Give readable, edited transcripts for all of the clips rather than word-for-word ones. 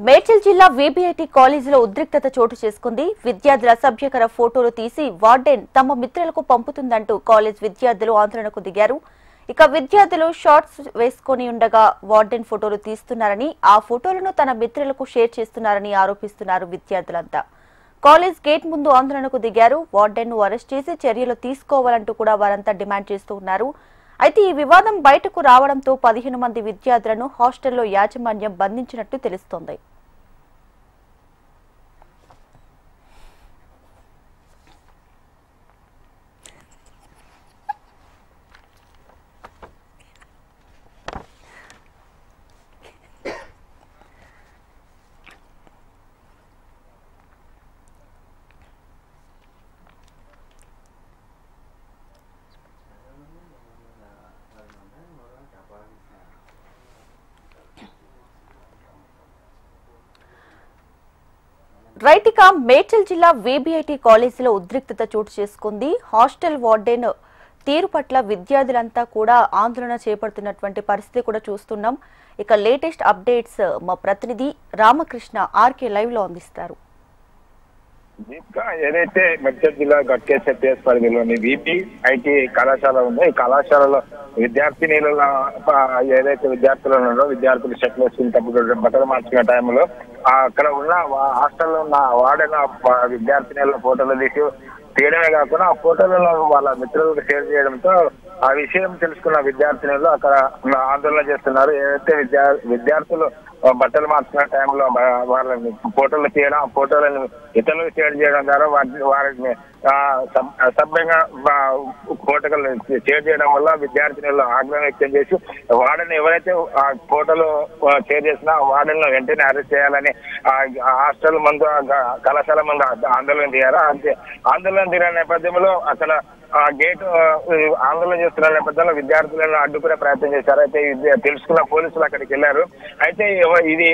మేడ్చల్ జిల్లా వీబీఐటీ కాలేజీలో ఉద్రిక్తత చోటు చేసుకుంది. విద్యార్థుల అసభ్యకర ఫోటోలు తీసి వార్డెన్ తమ మిత్రులకు పంపుతుందంటూ కాలేజ్ విద్యార్థులు ఆందోళనకు దిగారు. ఇక విద్యార్థులు షార్ట్స్ వేసుకుని ఉండగా వార్డెన్ ఫోటోలు తీస్తున్నారని, ఆ ఫోటోలను తన మిత్రులకు షేర్ చేస్తున్నారని ఆరోపిస్తున్నారు విద్యార్థులంతా. కాలేజ్ గేట్ ముందు ఆందోళనకు దిగారు. వార్డెన్ ను అరెస్ట్ చేసి చర్యలు తీసుకోవాలంటూ కూడా వారంతా డిమాండ్ చేస్తూ ఉన్నారు. అయితే ఈ వివాదం బయటకు రావడంతో 15 మంది విద్యార్థులను హాస్టల్లో యాజమాన్యం బంధించినట్టు తెలుస్తోంది. రైటిక మేడ్చల్ జిల్లా వీబీఐటీ కాలేజీలో ఉద్రిక్తత చోటు చేసుకుంది. హాస్టల్ వార్డెన్ తీరు పట్ల విద్యార్థులంతా కూడా ఆందోళన చేపడుతున్నటువంటి పరిస్థితి కూడా చూస్తున్నాం. ఇక లేటెస్ట్ అప్డేట్స్ మా ప్రతినిధి రామకృష్ణ ఆర్కే లైవ్ లో అందిస్తారు. ఏదైతే మేడ్చల్ జిల్లా గట్కేసర్ పరిధిలోని వీబీఐటీ కళాశాల ఉందో ఈ కళాశాలలో విద్యార్థినీల ఏదైతే విద్యార్థులు ఉన్నారో విద్యార్థులు షర్ట్లు వేసుకునేటప్పుడు బట్టలు మార్చుకునే టైంలో అక్కడ ఉన్న హాస్టల్లో ఉన్న వార్డెన్ విద్యార్థినీల ఫోటోలు తీయడమే కాకుండా ఆ ఫోటోలను వాళ్ళ మిత్రులకు షేర్ చేయడంతో ఆ విషయం తెలుసుకున్న విద్యార్థినులు అక్కడ ఆందోళన చేస్తున్నారు. ఏదైతే విద్యార్థులు బట్టలు మార్చుకునే టైంలో వాళ్ళని ఫోటోలు తీయడం, ఆ ఫోటోలను ఇతరులకు షేర్ చేయడం ద్వారా వారిని సభ్యంగా ఫోటోలు షేర్ చేయడం వల్ల విద్యార్థినులు ఆగ్రహం వ్యక్తం చేసి వార్డెన్ ఎవరైతే ఆ ఫోటోలు షేర్ చేసినా వార్డెన్ వెంటనే అరెస్ట్ చేయాలని హాస్టల్ ముందు కళాశాల ముందు ఆందోళన చేయారు. అంతే ఆందోళన తీరిన నేపథ్యంలో అక్కడ గేట్ ఆందోళన చేస్తున్న నేపథ్యంలో విద్యార్థులను అడ్డుకునే ప్రయత్నం చేశారు. అయితే తెలుసుకున్న పోలీసులు అక్కడికి వెళ్లారు. అయితే ఇది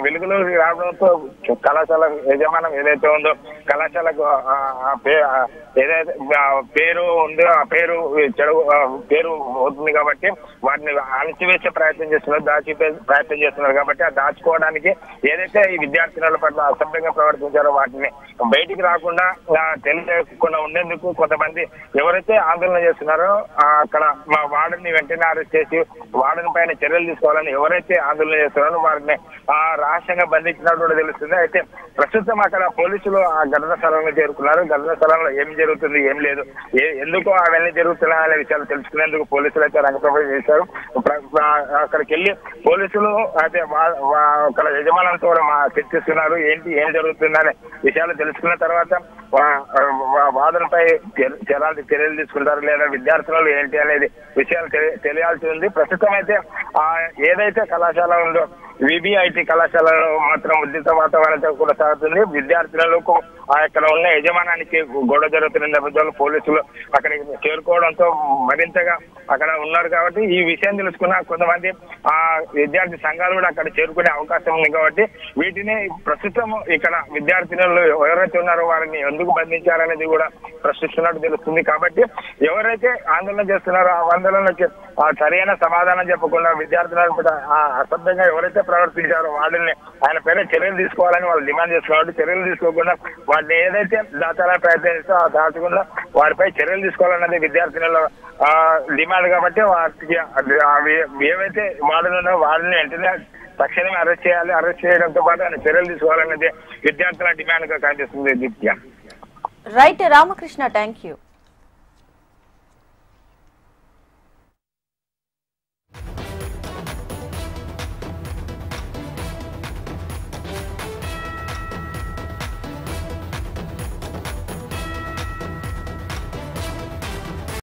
వెలుగులోకి రావడంతో కళాశాల యజమానం ఏదైతే ఉందో కళాశాలకు ఏదైతే పేరు ఉందో ఆ పేరు పేరు అవుతుంది కాబట్టి వాటిని అణచివేసే ప్రయత్నం చేస్తున్నారు, ప్రయత్నం చేస్తున్నారు. కాబట్టి ఆ దాచుకోవడానికి ఏదైతే ఈ విద్యార్థినుల పట్ల అసభ్యంగా ప్రవర్తించారో వాటిని బయటికి రాకుండా తెలియకుండా ఉండేందుకు కొంతమంది ఎవరైతే ఆందోళన చేస్తున్నారో అక్కడ మా వార్డెన్ వెంటనే అరెస్ట్ చేసి వార్డెన్ పైన చర్యలు తీసుకోవాలని ఎవరైతే ఆందోళన చేస్తున్నారో వారిని రహస్యంగా బంధించినట్టు కూడా తెలుస్తుంది. అయితే ప్రస్తుతం అక్కడ పోలీసులు ఆ ఘటన స్థలంలో చేరుకున్నారు. ఘటన స్థలంలో ఏం జరుగుతుంది, ఏం లేదు, ఎందుకు అవన్నీ జరుగుతున్నాయనే విషయాలు తెలుసుకునేందుకు పోలీసులు అయితే రంగప్రవేశం చేశారు. అక్కడికి వెళ్ళి పోలీసులు అయితే అక్కడ యజమానులతో చర్చిస్తున్నారు. ఏం జరుగుతుందనే విషయాలు తెలుసుకున్న తర్వాత వాదనపై చర్యలు తీసుకుంటారు లేదా విద్యార్థులు ఏంటి అనేది విషయాలు తెలియాల్సి ఉంది. ప్రస్తుతం అయితే ఏదైతే కళాశాల ఉందో వీబీఐటీ కళాశాలలో మాత్రం ఉద్రిక్త వాతావరణంతో కూడా సాగుతుంది. విద్యార్థులకు అక్కడ ఉన్న యజమానానికి గొడవ జరుగుతున్న నేపథ్యంలో పోలీసులు అక్కడికి చేరుకోవడంతో మరింతగా అక్కడ ఉన్నారు. కాబట్టి ఈ విషయం తెలుసుకున్న కొంతమంది విద్యార్థి సంఘాలు కూడా అక్కడ చేరుకునే అవకాశం ఉంది. కాబట్టి వీటిని ప్రస్తుతం ఇక్కడ విద్యార్థినులు ఎవరైతే ఉన్నారో వారిని ఎందుకు బంధించారనేది కూడా ప్రశ్నిస్తున్నట్టు తెలుస్తుంది. కాబట్టి ఎవరైతే ఆందోళన చేస్తున్నారో ఆ ఆందోళనకి సరైన సమాధానం చెప్పకుండా విద్యార్థులను కూడా అసభ్యంగా ఎవరైతే ప్రవర్తించారో వాళ్ళని ఆయన పేరే చర్యలు తీసుకోవాలని వాళ్ళు డిమాండ్ చేస్తున్నారు. చర్యలు తీసుకోకుండా వాటిని ఏదైతే దాచాలని ప్రయత్నిస్తూ ఆ దాచకుండా వారిపై చర్యలు తీసుకోవాలన్నది విద్యార్థినుల డిమాండ్. కాబట్టి వాటికి ఏవైతే వార్డెన్ ఉన్నారో వారిని వెంటనే తక్షణమే అరెస్ట్ చేయాలి. అరెస్ట్ చేయడంతో పాటు ఆయన చర్యలు తీసుకోవాలన్నది విద్యార్థుల డిమాండ్ గా కనిపిస్తుంది. Right Ramakrishna, thank you.